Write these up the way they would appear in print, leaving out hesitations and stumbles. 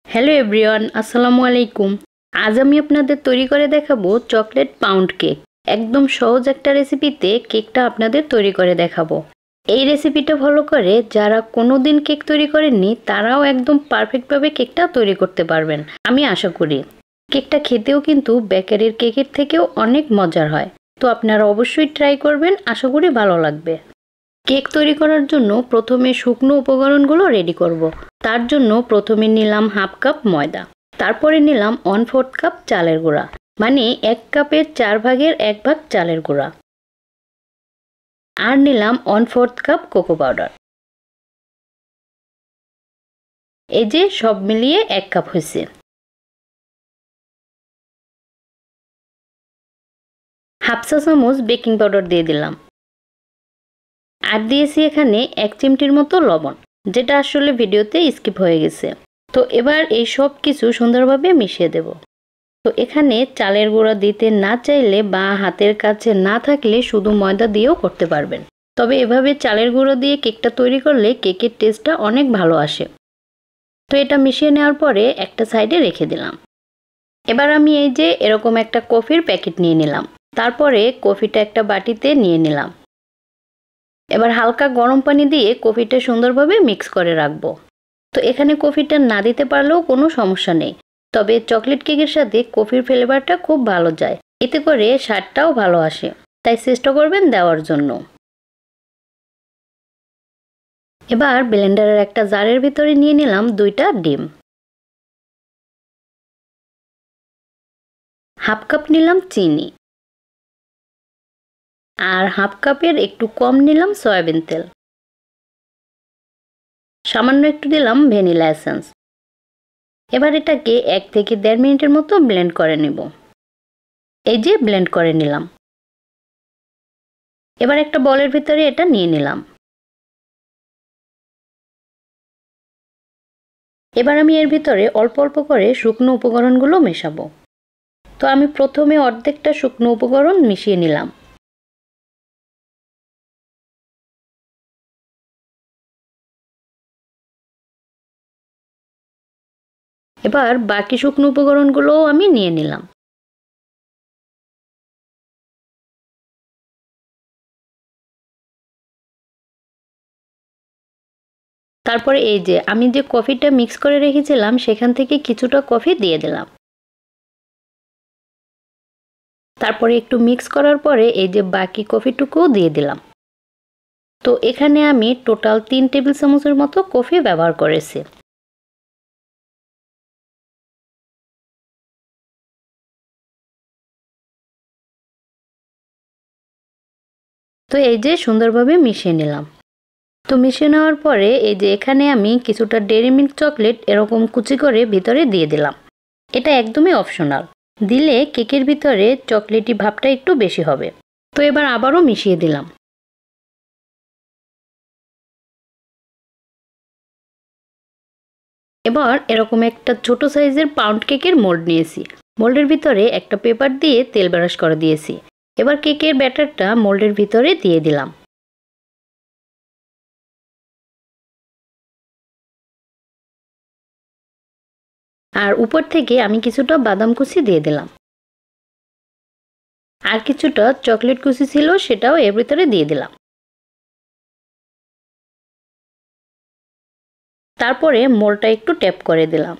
Hello everyone, আসসালামু আলাইকুম। আজ আমি আপনাদের তৈরি করে দেখাবো চকলেট পাউন্ড কেক। একদম সহজ একটা রেসিপিতে কেকটা আপনাদের তৈরি করে দেখাবো। এই রেসিপিটা ফলো করে যারা কোনোদিন কেক তৈরি করেননি তারাও একদম পারফেক্টভাবে কেকটা তৈরি করতে পারবেন আমি আশা করি। কেকটা খেতেও কিন্তু বেকারির কেকের থেকেও অনেক মজার হয়। তো আপনারা অবশ্যই ট্রাই করবেন, আশা করি ভালো লাগবে। কেক তৈরি করার জন্য প্রথমে শুকনো উপকরণগুলো রেডি করব। তার জন্য প্রথমে নিলাম হাফ কাপ ময়দা, তারপরে নিলাম 1/4 কাপ চালের গুঁড়া, মানে 1 কাপের 4 ভাগের 1 ভাগ চালের গুঁড়া, আর নিলাম 1/4 কাপ কোকো পাউডার। এই যে সব মিলিয়ে 1 কাপ হয়েছে। হাফ চা চামচ বেকিং পাউডার দিয়ে দিলাম, আর দিয়েছি এখানে 1 চিমটির মতো লবণ, যেটা আসলে ভিডিওতে স্কিপ হয়ে গেছে। তো এবার এই সব কিছু সুন্দরভাবে মিশিয়ে দেব। তো এখানে চালের গুঁড়া দিতে না চাইলে বা হাতের কাছে না থাকলে শুধু ময়দা দিয়েও করতে পারবেন। তবে এভাবে চালের গুঁড়ো দিয়ে কেকটা তৈরি করলে কেকের টেস্টটা অনেক ভালো আসে। তো এটা মিশিয়ে নেওয়ার পরে একটা সাইডে রেখে দিলাম। এবার আমি এই যে এরকম একটা কফির প্যাকেট নিয়ে নিলাম, তারপরে কফিটা একটা বাটিতে নিয়ে নিলাম। এবার হালকা গরম পানি দিয়ে কফিটা সুন্দরভাবে মিক্স করে রাখবো। তো এখানে কফিটা না দিতে পারলেও কোনো সমস্যা নেই, তবে চকলেট কেকের সাথে কফির ফ্লেভারটা খুব ভালো যায়, এতে করে স্বাদটাও ভালো আসে, তাই চেষ্টা করবেন দেওয়ার জন্য। এবার ব্লেন্ডারের একটা জারের ভিতরে নিয়ে নিলাম 2টা ডিম, হাফ কাপ নিলাম চিনি, আর হাফ কাপের একটু কম নিলাম সয়াবিন তেল, সামান্য একটু দিলাম ভ্যানিলা এসেন্স। এবার এটাকে 1 থেকে 1.5 মিনিটের মতো ব্লেন্ড করে নেব। এই যে ব্লেন্ড করে নিলাম। এবার একটা বলের ভিতরে এটা নিয়ে নিলাম। এবার আমি এর ভিতরে অল্প অল্প করে শুকনো উপকরণগুলো মেশাবো। তো আমি প্রথমে অর্ধেকটা শুকনো উপকরণ মিশিয়ে নিলাম। এবার বাকি শুকনো উপকরণগুলোও আমি নিয়ে নিলাম। তারপরে এই যে আমি যে কফিটা মিক্স করে রেখেছিলাম সেখান থেকে কিছুটা কফি দিয়ে দিলাম। তারপরে একটু মিক্স করার পরে এই যে বাকি কফিটুকুও দিয়ে দিলাম। তো এখানে আমি টোটাল 3 টেবিল চামচের মতো কফি ব্যবহার করেছি। তো এই যে সুন্দরভাবে মিশিয়ে নিলাম। তো মিশিয়ে নেওয়ার পরে এই যে এখানে আমি কিছুটা ডেইরি মিল্ক চকলেট এরকম কুচি করে ভিতরে দিয়ে দিলাম। এটা একদমই অপশনাল, দিলে কেকের ভিতরে চকলেটি ভাবটা একটু বেশি হবে। তো এবার আবারও মিশিয়ে দিলাম। এবার এরকম একটা ছোট সাইজের পাউন্ড কেকের মোল্ড নিয়েছি। মোল্ডের ভিতরে একটা পেপার দিয়ে তেল ব্রাশ করে দিয়েছি। এবার কেকের ব্যাটারটা মোল্ডের ভিতরে দিয়ে দিলাম। আর উপর থেকে আমি কিছুটা বাদাম কুচি দিয়ে দিলাম। আর কিছুটা চকলেট কুচি ছিল, সেটাও এর ভিতরে দিয়ে দিলাম। তারপরে মোল্ডটা একটু ট্যাপ করে দিলাম।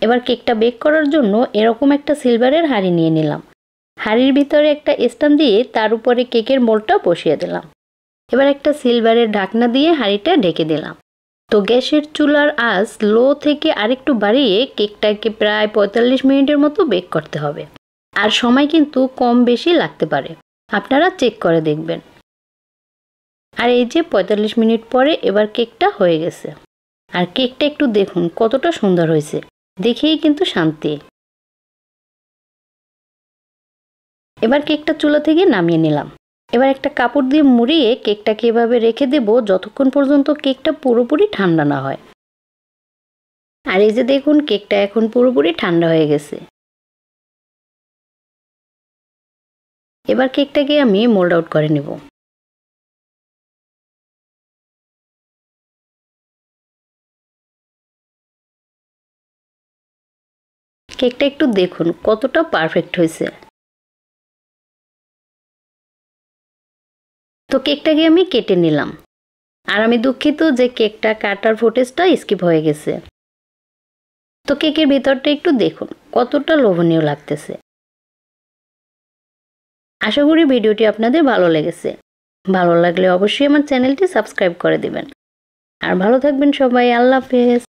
এবার কেকটা বেক করার জন্য এরকম একটা সিলভারের হাঁড়ি নিয়ে নিলাম। হাঁড়ির ভিতরে একটা স্ট্যান্ড দিয়ে তার উপরে কেকের মোল্ডটা বসিয়ে দিলাম। এবার একটা সিলভারের ঢাকনা দিয়ে হাঁড়িটা ঢেকে দিলাম। তো গ্যাসের চুলার আঁচ লো থেকে আরেকটু বাড়িয়ে কেকটাকে প্রায় 45 মিনিটের মতো বেক করতে হবে। আর সময় কিন্তু কম বেশি লাগতে পারে, আপনারা চেক করে দেখবেন। আর এই যে 45 মিনিট পরে এবার কেকটা হয়ে গেছে। আর কেকটা একটু দেখুন কতটা সুন্দর হয়েছে, দেখেই কিন্তু শান্তি। এবার কেকটা চুলা থেকে নামিয়ে নিলাম। এবার একটা কাপড় দিয়ে মুড়িয়ে কেকটাকে এভাবে রেখে দেব যতক্ষণ পর্যন্ত কেকটা পুরোপুরি ঠান্ডা না হয়। আর এই যে দেখুন কেকটা এখন পুরোপুরি ঠান্ডা হয়ে গেছে। এবার কেকটাকে আমি মোল্ড আউট করে নেব। কেকটা একটু দেখুন কতটা পারফেক্ট হয়েছে। তো কেকটাকে আমি কেটে নিলাম। আর আমি দুঃখিত যে কেকটা কাটার ফুটেজটা স্কিপ হয়ে গেছে। তো কেকের ভিতরটা একটু দেখুন কতটা লোভনীয় লাগতেছে। আশা করি ভিডিওটি আপনাদের ভালো লেগেছে। ভালো লাগলে অবশ্যই আমার চ্যানেলটি সাবস্ক্রাইব করে দিবেন। আর ভালো থাকবেন সবাই। আল্লাহ হাফেজ।